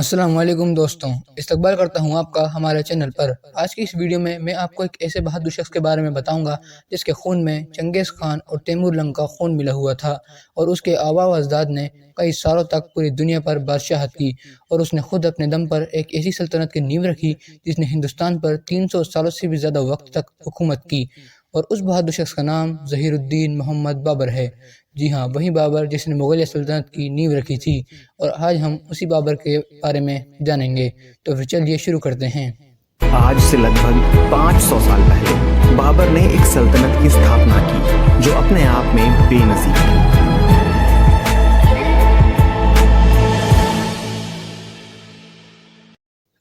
السلام علیکم دوستوں، استقبال کرتا ہوں آپ کا ہمارے چینل پر۔ آج کی اس ویڈیو میں آپ کو ایک ایسے بہادر شخص کے بارے میں بتاؤں گا جس کے خون میں چنگیز خان اور تیمور لنگ کا خون ملا ہوا تھا، اور اس کے آباء و اجداد نے کئی سالوں تک پوری دنیا پر بادشاہت کی، اور اس نے خود اپنے دم پر ایک ایسی سلطنت کی نیو رکھی جس نے ہندوستان پر 300 سالوں سے بھی زیادہ وقت تک حکومت کی، اور اس بہادر شخص کا نام ظہیر الدین محمد بابر ہے۔ جی ہاں، وہی بابر جس نے مغلیہ سلطنت کی نیو رکھی تھی، اور آج ہم اسی بابر کے بارے میں جانیں گے۔ تو پھر چلیے شروع کرتے ہیں۔ آج سے لگ بھگ 500 سال پہلے بابر نے ایک سلطنت کی استھاپنا کی جو اپنے آپ میں بے نظیر تھی۔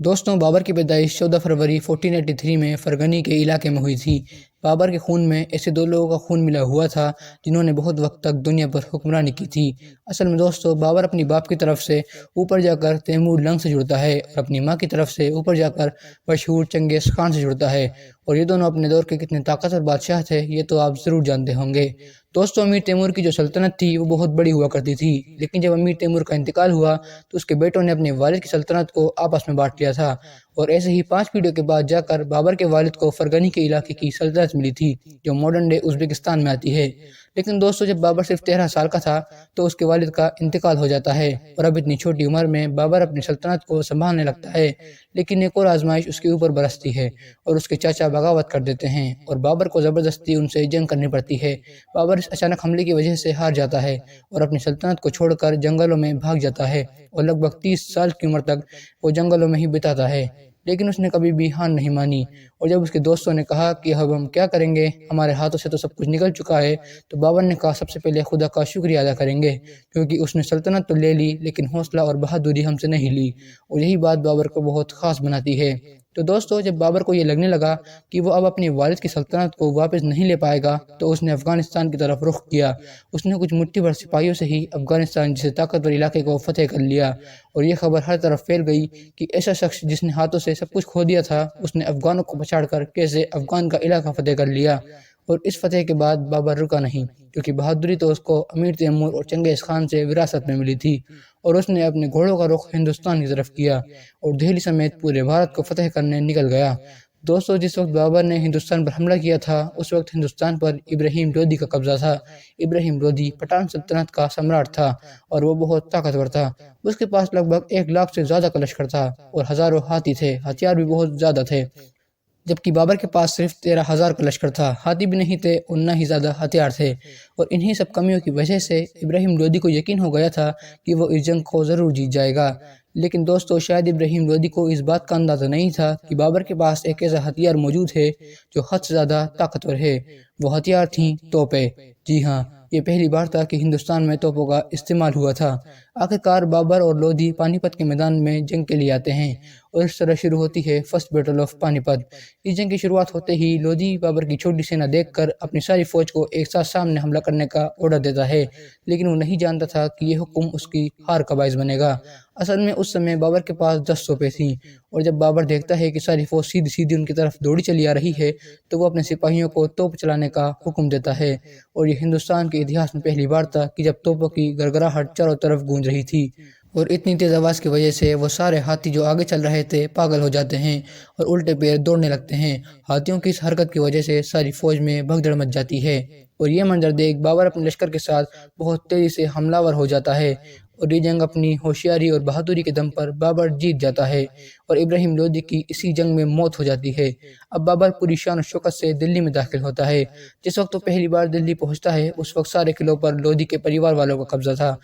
دوستوں، بابر کی پیدائش 14 فروری 1483 میں فرغنی کے علاقے میں ہوئی تھی۔ بابر کے خون میں ایسے دو لوگوں کا خون ملا ہوا تھا جنہوں نے بہت وقت تک دنیا پر حکمرانی کی تھی۔ اصل میں دوستوں، بابر اپنی باپ کی طرف سے اوپر جا کر تیمور لنگ سے جڑتا ہے، اور اپنی ماں کی طرف سے اوپر جا کر مشہور چنگیز خان سے جڑتا ہے، اور یہ دونوں اپنے دور کے کتنے طاقتور بادشاہ تھے یہ تو آپ ضرور جانتے ہوں گے۔ دوستوں، امیر تیمور کی جو سلطنت تھی وہ بہت بڑی ہوا کرتی تھی، لیکن جب امیر تیمور کا انتقال ہوا تو اس کے بیٹوں نے اپنے والد کی سلطنت کو آپس میں بانٹ لیا تھا، اور ایسے ہی 5 پیڑھیوں کے بعد جا کر بابر کے والد کو فرغنی کے علاقے کی سلطنت ملی تھی جو ماڈرن ڈے ازبکستان میں آتی ہے۔ لیکن دوستوں، جب بابر صرف 13 سال کا تھا تو اس کے والد کا انتقال ہو جاتا ہے، اور اب اتنی چھوٹی عمر میں بابر اپنی سلطنت کو سنبھالنے لگتا ہے، لیکن ایک اور آزمائش اس کے اوپر برستی ہے، اور اس کے چاچا بغاوت کر دیتے ہیں اور بابر کو زبردستی ان سے جنگ کرنی پڑتی ہے۔ بابر اس اچانک حملے کی وجہ سے ہار جاتا ہے اور اپنی سلطنت کو چھوڑ کر جنگلوں میں بھاگ جاتا ہے، اور لگ بھگ 30 سال کی عمر تک وہ جنگلوں میں ہی بتاتا ہے، لیکن اس نے کبھی بھی ہار نہیں مانی۔ اور جب اس کے دوستوں نے کہا کہ اب ہم کیا کریں گے، ہمارے ہاتھوں سے تو سب کچھ نکل چکا ہے، تو بابر نے کہا سب سے پہلے خدا کا شکریہ ادا کریں گے، کیونکہ اس نے سلطنت تو لے لی لیکن حوصلہ اور بہادری ہم سے نہیں لی، اور یہی بات بابر کو بہت خاص بناتی ہے۔ تو دوستوں، جب بابر کو یہ لگنے لگا کہ وہ اب اپنے والد کی سلطنت کو واپس نہیں لے پائے گا تو اس نے افغانستان کی طرف رخ کیا۔ اس نے کچھ مٹھی بھر سپاہیوں سے ہی افغانستان جیسے طاقتور علاقے کو فتح کر لیا، اور یہ خبر ہر طرف پھیل گئی کہ ایسا شخص جس نے ہاتھوں سے سب کچھ کھو دیا تھا اس نے افغانوں کو پچھاڑ کر کیسے افغان کا علاقہ فتح کر لیا۔ اور اس فتح کے بعد بابر رکا نہیں، کیونکہ بہادری تو اس کو امیر تیمور اور چنگیز خان سے وراثت میں ملی تھی، اور اس نے اپنے گھوڑوں کا رخ ہندوستان کی طرف کیا اور دہلی سمیت پورے بھارت کو فتح کرنے نکل گیا۔ دوستوں، جس وقت بابر نے ہندوستان پر حملہ کیا تھا اس وقت ہندوستان پر ابراہیم لودھی کا قبضہ تھا۔ ابراہیم لودھی پٹھان سلطنت کا سمراٹ تھا، اور وہ بہت طاقتور تھا۔ اس کے پاس لگ بھگ 1 لاکھ سے زیادہ کا لشکر تھا، اور ہزاروں ہاتھی تھے، ہتھیار بھی بہت زیادہ تھے، جبکہ بابر کے پاس صرف 13,000 کا لشکر تھا، ہاتھی بھی نہیں تھے اور نہ ہی زیادہ ہتھیار تھے۔ اور انہی سب کمیوں کی وجہ سے ابراہیم لودھی کو یقین ہو گیا تھا کہ وہ اس جنگ کو ضرور جیت جائے گا۔ لیکن دوستو، شاید ابراہیم لودھی کو اس بات کا اندازہ نہیں تھا کہ بابر کے پاس ایک ایسا ہتھیار موجود ہے جو حد سے زیادہ طاقتور ہے۔ وہ ہتھیار تھیں توپیں۔ جی ہاں، یہ پہلی بار تھا کہ ہندوستان میں توپوں کا استعمال ہوا تھا۔ آخرکار بابر اور لودھی پانی پت کے میدان میں جنگ کے لیے آتے ہیں، اور اس طرح شروع ہوتی ہے فرسٹ بیٹل آف پانی پت۔ اس جنگ کی شروعات ہوتے ہی لودھی بابر کی چھوٹی سینا دیکھ کر اپنی ساری فوج کو ایک ساتھ سامنے حملہ کرنے کا آرڈر دیتا ہے، لیکن وہ نہیں جانتا تھا کہ یہ حکم اس کی ہار کا باعث بنے گا۔ اصل میں اس سمے بابر کے پاس 10 توپیں تھیں، اور جب بابر دیکھتا ہے کہ ساری فوج سیدھی سیدھی ان کی طرف دوڑی چلی آ رہی ہے تو وہ اپنے سپاہیوں کو توپ چلانے کا حکم دیتا ہے، اور یہ ہندوستان کے اتہاس میں پہلی بار تھا کہ جب توپوں کی گڑگڑاہٹ چاروں طرف گونج رہی تھی، اور اتنی تیز آواز کی وجہ سے وہ سارے ہاتھی جو آگے چل رہے تھے پاگل ہو جاتے ہیں اور الٹے پیر دوڑنے لگتے ہیں۔ ہاتھیوں کی اس حرکت کی وجہ سے ساری فوج میں بھگدڑ مچ جاتی ہے، اور یہ منظر دیکھ بابر اپنے لشکر کے ساتھ بہت تیزی سے حملہ ور ہو جاتا ہے، اور یہ جنگ اپنی ہوشیاری اور بہادری کے دم پر بابر جیت جاتا ہے، اور ابراہیم لودھی کی اسی جنگ میں موت ہو جاتی ہے۔ اب بابر پوری شان و شوکت سے دلی میں داخل ہوتا ہے۔ جس وقت وہ پہلی بار دلی پہنچتا ہے اس وقت سارے قلعوں پر لودھی کے پریوار والوں کا قبضہ تھا،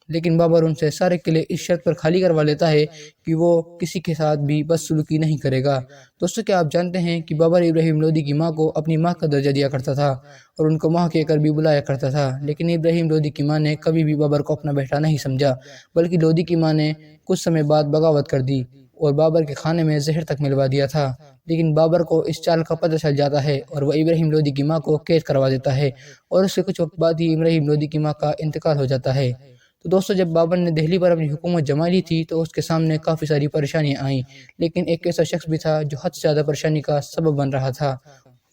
لیکن بابر ان سے سارے قلعے اس شرط پر خالی کروا لیتا ہے کہ وہ کسی کے ساتھ بھی بدسلوکی نہیں کرے گا۔ دوستو، کیا آپ جانتے ہیں کہ بابر ابراہیم لودھی کی ماں کو اپنی ماں کا درجہ دیا کرتا تھا اور ان کو ماں کہہ کر بھی بلایا کرتا تھا، لیکن ابراہیم لودھی کی ماں نے کبھی بھی بابر کو اپنا بیٹا نہیں سمجھا، بلکہ لودھی کی ماں نے کچھ سمے بعد بغاوت کر دی اور بابر کے کھانے میں زہر تک ملوا دیا تھا، لیکن بابر کو اس چال کا پتہ چل جاتا ہے اور وہ ابراہیم لودھی کی ماں کو قید کروا دیتا ہے، اور اس سے کچھ وقت بعد ہی ابراہیم لودھی کی ماں کا انتقال ہو جاتا ہے۔ تو دوستو، جب بابر نے دہلی پر اپنی حکومت جما لی تھی تو اس کے سامنے کافی ساری پریشانیاں آئیں، لیکن ایک ایسا شخص بھی تھا جو حد سے زیادہ پریشانی کا سبب بن رہا تھا۔